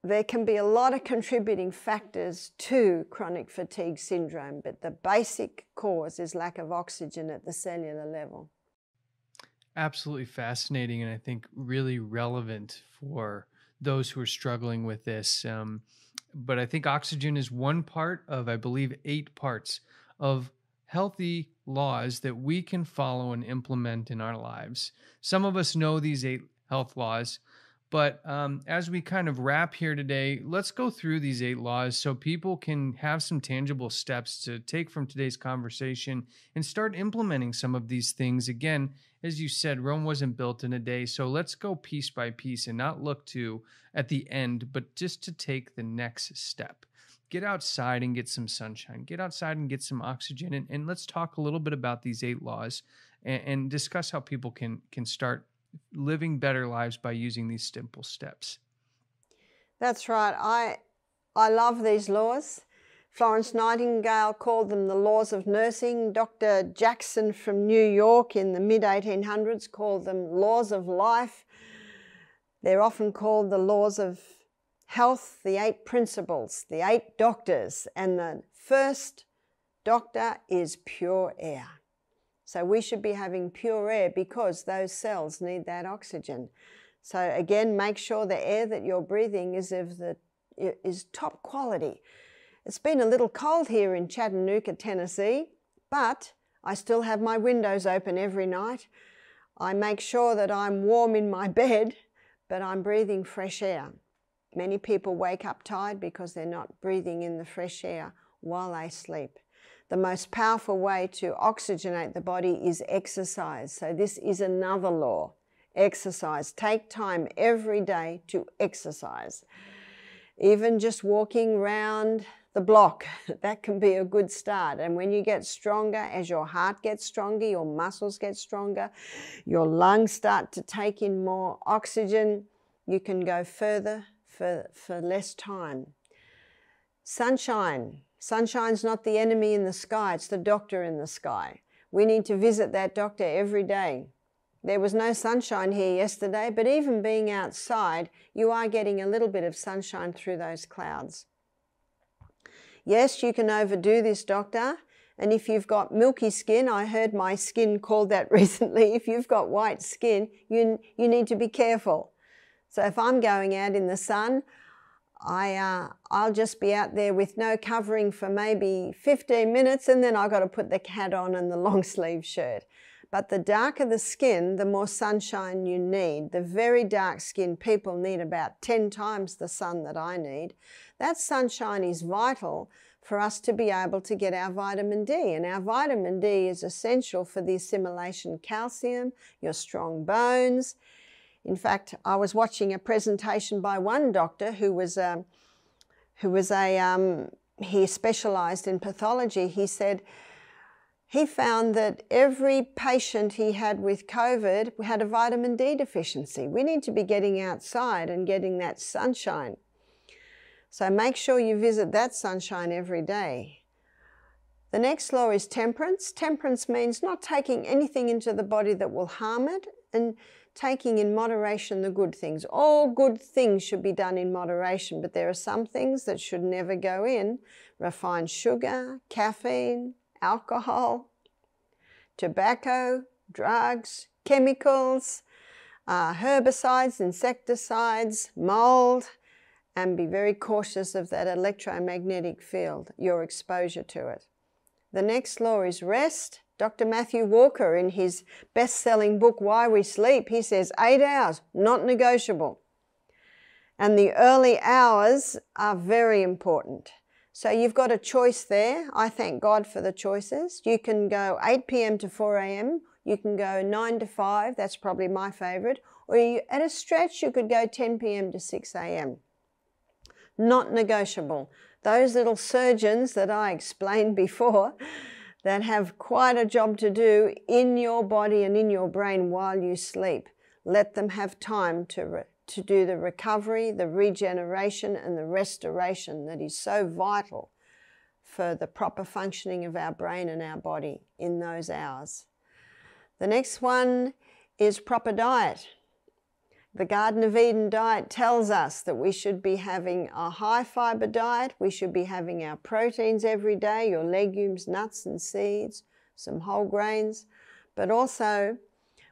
there can be a lot of contributing factors to chronic fatigue syndrome, but the basic cause is lack of oxygen at the cellular level. Absolutely fascinating, and I think really relevant for those who are struggling with this. But I think oxygen is one part of, I believe, 8 parts of healthy laws that we can follow and implement in our lives. Some of us know these 8 health laws, but as we kind of wrap here today, let's go through these 8 laws so people can have some tangible steps to take from today's conversation and start implementing some of these things. Again, as you said, Rome wasn't built in a day, so let's go piece by piece and not look to at the end, but just to take the next step. Get outside and get some sunshine. Get outside and get some oxygen. And let's talk a little bit about these 8 laws and discuss how people can start living better lives by using these simple steps. That's right. I love these laws. Florence Nightingale called them the laws of nursing. Dr. Jackson from New York in the mid-1800s called them laws of life. They're often called the laws of health, the 8 principles, the 8 doctors. And the first doctor is pure air. So we should be having pure air because those cells need that oxygen. So again, make sure the air that you're breathing is top quality. It's been a little cold here in Chattanooga, Tennessee, but I still have my windows open every night. I make sure that I'm warm in my bed, but I'm breathing fresh air. Many people wake up tired because they're not breathing in the fresh air while they sleep. The most powerful way to oxygenate the body is exercise. So this is another law. Exercise. Take time every day to exercise. Even just walking round the block, that can be a good start. And when you get stronger, as your heart gets stronger, your muscles get stronger, your lungs start to take in more oxygen, you can go further for less time. Sunshine. Sunshine's not the enemy in the sky, it's the doctor in the sky. We need to visit that doctor every day. There was no sunshine here yesterday, but even being outside, you are getting a little bit of sunshine through those clouds. Yes, you can overdo this, doctor, and if you've got milky skin, I heard my skin called that recently, if you've got white skin, you need to be careful. So if I'm going out in the sun, I'll just be out there with no covering for maybe 15 minutes, and then I've got to put the hat on and the long sleeve shirt. But the darker the skin, the more sunshine you need. The very dark skinned people need about 10 times the sun that I need. That sunshine is vital for us to be able to get our vitamin D. And our vitamin D is essential for the assimilation of calcium, your strong bones. In fact, I was watching a presentation by one doctor he specialized in pathology. He said he found that every patient he had with COVID had a vitamin D deficiency. We need to be getting outside and getting that sunshine. So make sure you visit that sunshine every day. The next law is temperance. Temperance means not taking anything into the body that will harm it, and taking in moderation the good things. All good things should be done in moderation, but there are some things that should never go in. Refined sugar, caffeine, alcohol, tobacco, drugs, chemicals, herbicides, insecticides, mold, and be very cautious of that electromagnetic field, your exposure to it. The next law is rest. Dr. Matthew Walker, in his best-selling book, Why We Sleep, he says 8 hours, not negotiable. And the early hours are very important. So you've got a choice there. I thank God for the choices. You can go 8 p.m. to 4 a.m. You can go 9 to 5. That's probably my favorite. Or at a stretch, you could go 10 p.m. to 6 a.m. Not negotiable. Those little surgeons that I explained before that have quite a job to do in your body and in your brain while you sleep. Let them have time to do the recovery, the regeneration, and the restoration that is so vital for the proper functioning of our brain and our body in those hours. The next one is proper diet. The Garden of Eden diet tells us that we should be having a high fiber diet. We should be having our proteins every day, your legumes, nuts and seeds, some whole grains, but also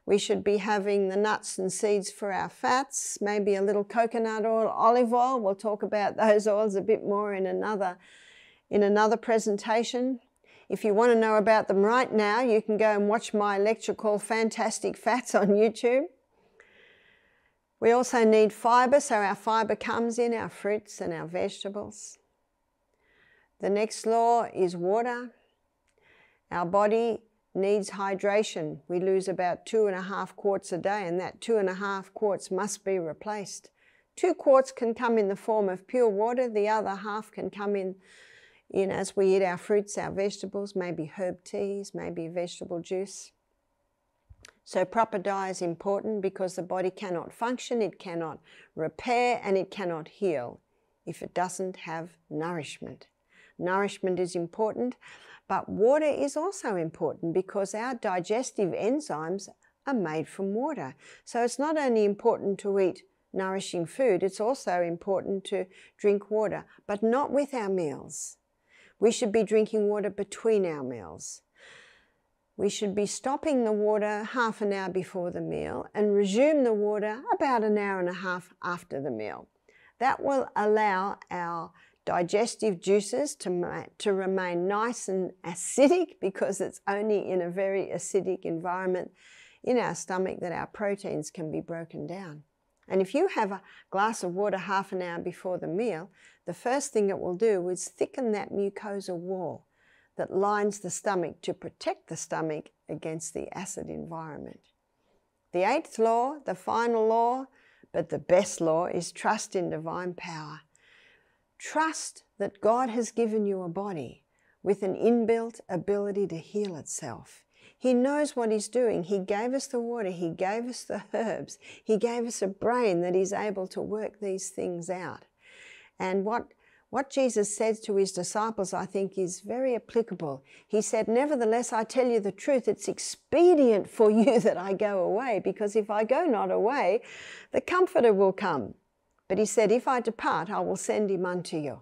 we should be having the nuts and seeds for our fats, maybe a little coconut oil, olive oil. We'll talk about those oils a bit more in another presentation. If you want to know about them right now, you can go and watch my lecture called Fantastic Fats on YouTube. We also need fiber, so our fiber comes in our fruits and our vegetables. The next law is water. Our body needs hydration. We lose about 2.5 quarts a day, and that 2.5 quarts must be replaced. 2 quarts can come in the form of pure water. The other half can come in as we eat our fruits, our vegetables, maybe herb teas, maybe vegetable juice. So proper diet is important because the body cannot function, it cannot repair, and it cannot heal if it doesn't have nourishment. Nourishment is important, but water is also important because our digestive enzymes are made from water. So it's not only important to eat nourishing food, it's also important to drink water, but not with our meals. We should be drinking water between our meals. We should be stopping the water half an hour before the meal and resume the water about an hour and a half after the meal. That will allow our digestive juices to remain nice and acidic, because it's only in a very acidic environment in our stomach that our proteins can be broken down. And if you have a glass of water half an hour before the meal, the first thing it will do is thicken that mucosa wall that lines the stomach to protect the stomach against the acid environment. The 8th law, the final law, but the best law is trust in divine power. Trust that God has given you a body with an inbuilt ability to heal itself. He knows what he's doing. He gave us the water. He gave us the herbs. He gave us a brain that is able to work these things out. And what Jesus said to his disciples, I think, is very applicable. He said, nevertheless, I tell you the truth, it's expedient for you that I go away, because if I go not away, the Comforter will come. But he said, if I depart, I will send him unto you.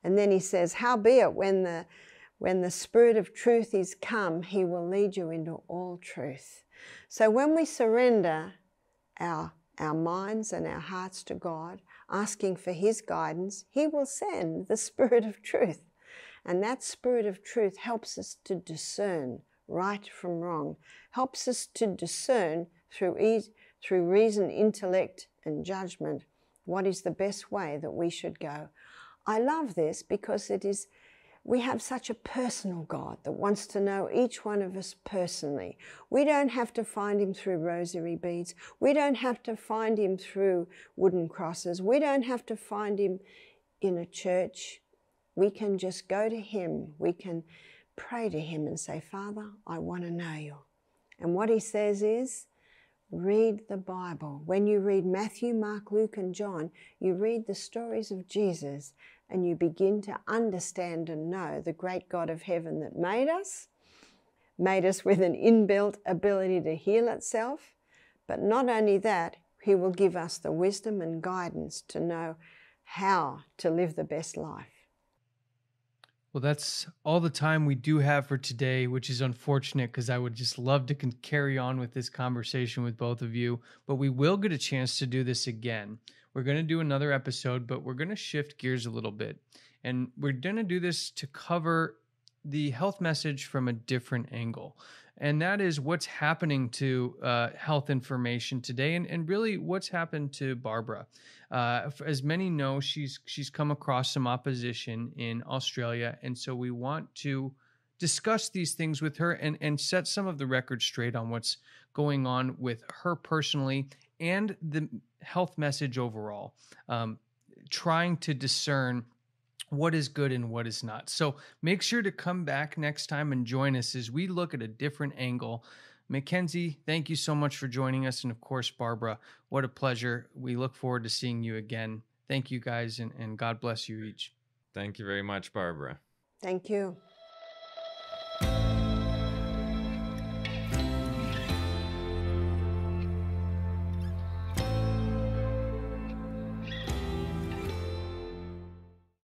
And then he says, howbeit, when the Spirit of truth is come, he will lead you into all truth. So when we surrender our minds and our hearts to God, asking for his guidance, he will send the Spirit of truth. And that Spirit of truth helps us to discern right from wrong, helps us to discern through reason, intellect, and judgment what is the best way that we should go. I love this because we have such a personal God that wants to know each one of us personally. We don't have to find him through rosary beads. We don't have to find him through wooden crosses. We don't have to find him in a church. We can just go to him. We can pray to him and say, Father, I want to know you. And what he says is, read the Bible. When you read Matthew, Mark, Luke, and John, you read the stories of Jesus, and you begin to understand and know the great God of heaven that made us with an inbuilt ability to heal itself. But not only that, he will give us the wisdom and guidance to know how to live the best life. Well, that's all the time we do have for today, which is unfortunate because I would just love to carry on with this conversation with both of you, but we will get a chance to do this again. We're going to do another episode, but we're going to shift gears a little bit. And we're going to do this to cover the health message from a different angle. And that is what's happening to health information today, and really what's happened to Barbara. As many know, she's come across some opposition in Australia. And so we want to discuss these things with her and set some of the record straight on what's going on with her personally and the health message overall, trying to discern what is good and what is not. So make sure to come back next time and join us as we look at a different angle. Mackenzie, thank you so much for joining us. And of course, Barbara, what a pleasure. We look forward to seeing you again. Thank you guys, and God bless you each. Thank you very much, Barbara. Thank you.